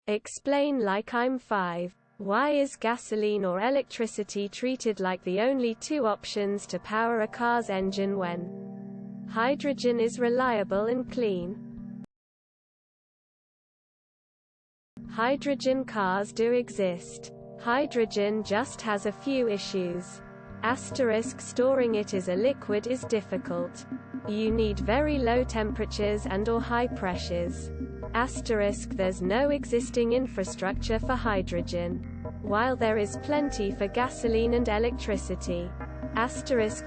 Explain like I'm 5. Why is gasoline or electricity treated like the only two options to power a car's engine when hydrogen is reliable and clean? Hydrogen cars do exist. Hydrogen just has a few issues. Storing it as a liquid is difficult. You need very low temperatures and/or high pressures. There's no existing infrastructure for hydrogen, while there is plenty for gasoline and electricity.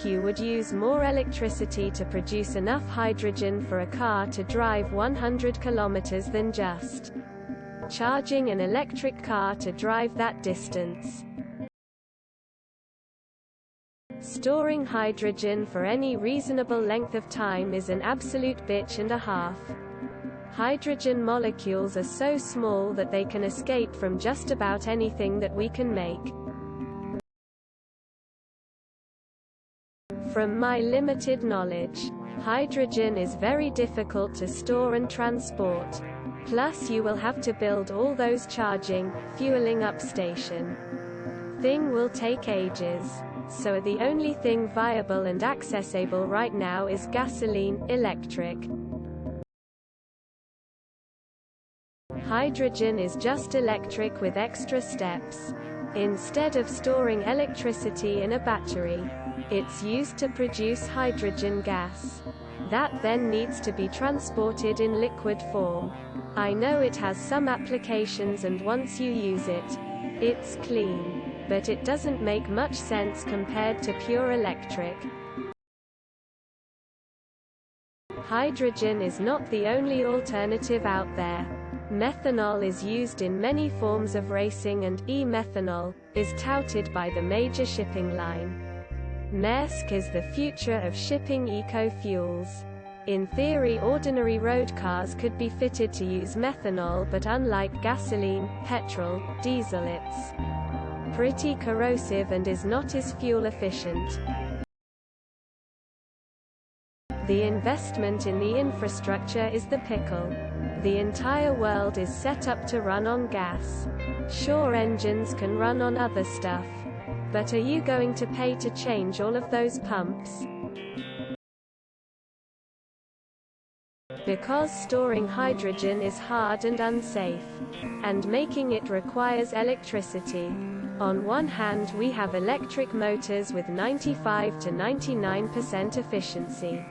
You would use more electricity to produce enough hydrogen for a car to drive 100 kilometers than just charging an electric car to drive that distance. Storing hydrogen for any reasonable length of time is an absolute bitch and a half. Hydrogen molecules are so small that they can escape from just about anything that we can make. From my limited knowledge, hydrogen is very difficult to store and transport. Plus you will have to build all those charging, fueling up station. Thing will take ages. So the only thing viable and accessible right now is gasoline, electric. Hydrogen is just electric with extra steps. Instead of storing electricity in a battery, it's used to produce hydrogen gas. That then needs to be transported in liquid form. I know it has some applications, and once you use it, it's clean. But it doesn't make much sense compared to pure electric. Hydrogen is not the only alternative out there. Methanol is used in many forms of racing, and e-methanol is touted by the major shipping line. Maersk is the future of shipping eco-fuels. In theory, ordinary road cars could be fitted to use methanol, but unlike gasoline, petrol, diesel, it's pretty corrosive and is not as fuel efficient. The investment in the infrastructure is the pickle. The entire world is set up to run on gas. Sure, engines can run on other stuff. But are you going to pay to change all of those pumps? Because storing hydrogen is hard and unsafe, and making it requires electricity. On one hand, we have electric motors with 95 to 99% efficiency.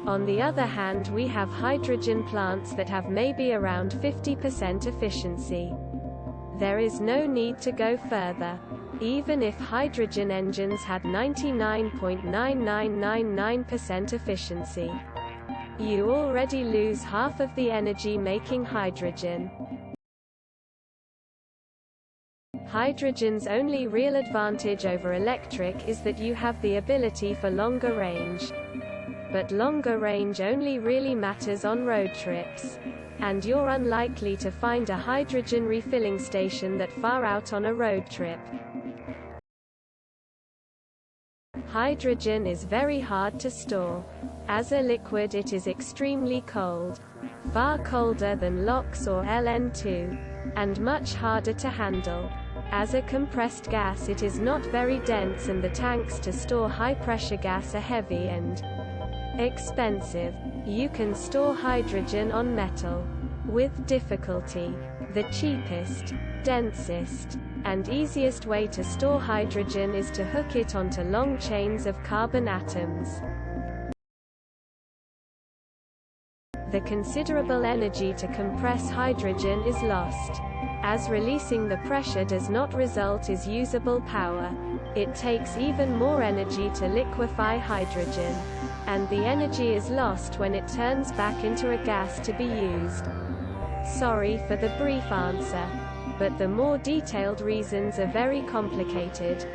On the other hand, we have hydrogen plants that have maybe around 50% efficiency. There is no need to go further. Even if hydrogen engines had 99.9999% efficiency, you already lose half of the energy making hydrogen. Hydrogen's only real advantage over electric is that you have the ability for longer range. But longer range only really matters on road trips. And you're unlikely to find a hydrogen refilling station that far out on a road trip. Hydrogen is very hard to store. As a liquid, it is extremely cold. Far colder than LOX or LN2. And much harder to handle. As a compressed gas, it is not very dense, and the tanks to store high-pressure gas are heavy and expensive. You can store hydrogen on metal. With difficulty. The cheapest, densest, and easiest way to store hydrogen is to hook it onto long chains of carbon atoms. The considerable energy to compress hydrogen is lost, as releasing the pressure does not result in usable power. It takes even more energy to liquefy hydrogen, and the energy is lost when it turns back into a gas to be used. Sorry for the brief answer, but the more detailed reasons are very complicated.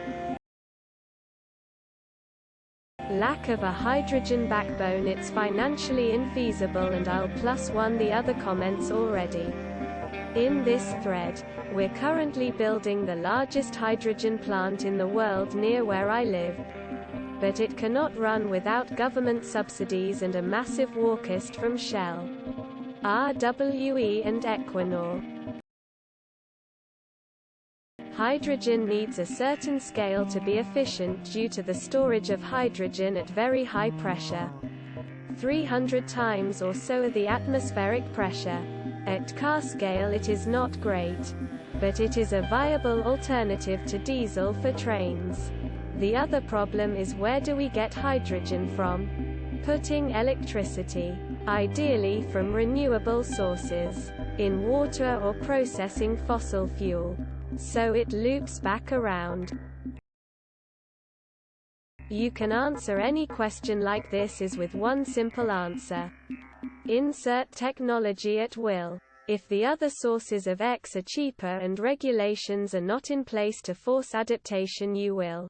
Lack of a hydrogen backbone, it's financially infeasible, and I'll +1 the other comments already. In this thread, we're currently building the largest hydrogen plant in the world near where I live. But it cannot run without government subsidies and a massive war chest from Shell, RWE and Equinor. Hydrogen needs a certain scale to be efficient due to the storage of hydrogen at very high pressure. 300 times or so the atmospheric pressure. At car scale it is not great. But it is a viable alternative to diesel for trains. The other problem is, where do we get hydrogen from? Putting electricity, ideally from renewable sources, in water or processing fossil fuel. So it loops back around. You can answer any question like this is with one simple answer. Insert technology at will. If the other sources of X are cheaper and regulations are not in place to force adaptation, you will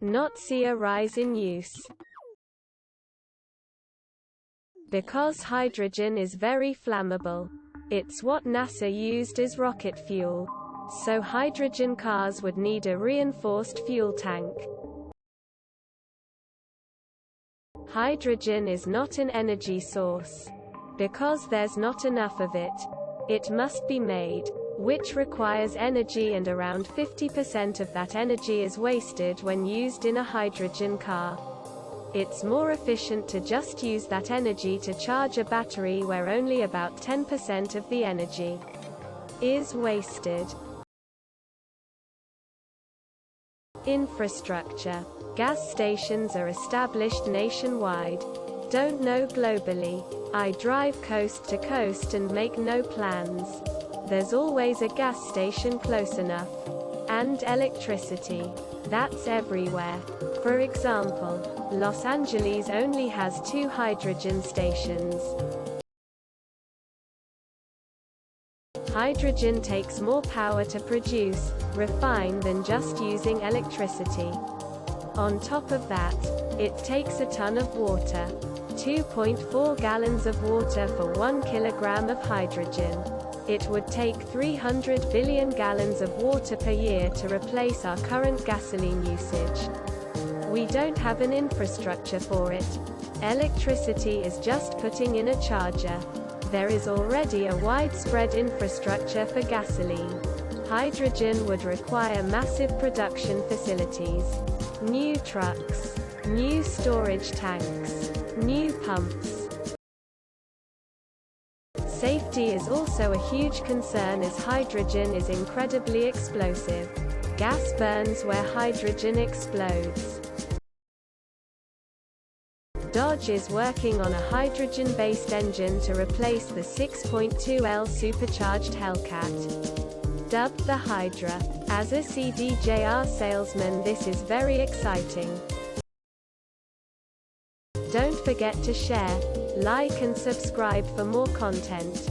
not see a rise in use. Because hydrogen is very flammable. It's what NASA used as rocket fuel. So hydrogen cars would need a reinforced fuel tank. Hydrogen is not an energy source. Because there's not enough of it. It must be made, which requires energy, and around 50% of that energy is wasted when used in a hydrogen car. It's more efficient to just use that energy to charge a battery, where only about 10% of the energy is wasted. Infrastructure. Gas stations are established nationwide. Don't know globally. I drive coast to coast and make no plans. There's always a gas station close enough. And electricity. That's everywhere. For example, Los Angeles only has 2 hydrogen stations. Hydrogen takes more power to produce, refine than just using electricity. On top of that, it takes a ton of water. 2.4 gallons of water for 1 kilogram of hydrogen. It would take 300 billion gallons of water per year to replace our current gasoline usage. We don't have an infrastructure for it. Electricity is just putting in a charger. There is already a widespread infrastructure for gasoline. Hydrogen would require massive production facilities, new trucks, new storage tanks, new pumps. Safety is also a huge concern, as hydrogen is incredibly explosive. Gas burns where hydrogen explodes. Dodge is working on a hydrogen-based engine to replace the 6.2L supercharged Hellcat, dubbed the Hydra. As a CDJR salesman, this is very exciting. Don't forget to share, like and subscribe for more content.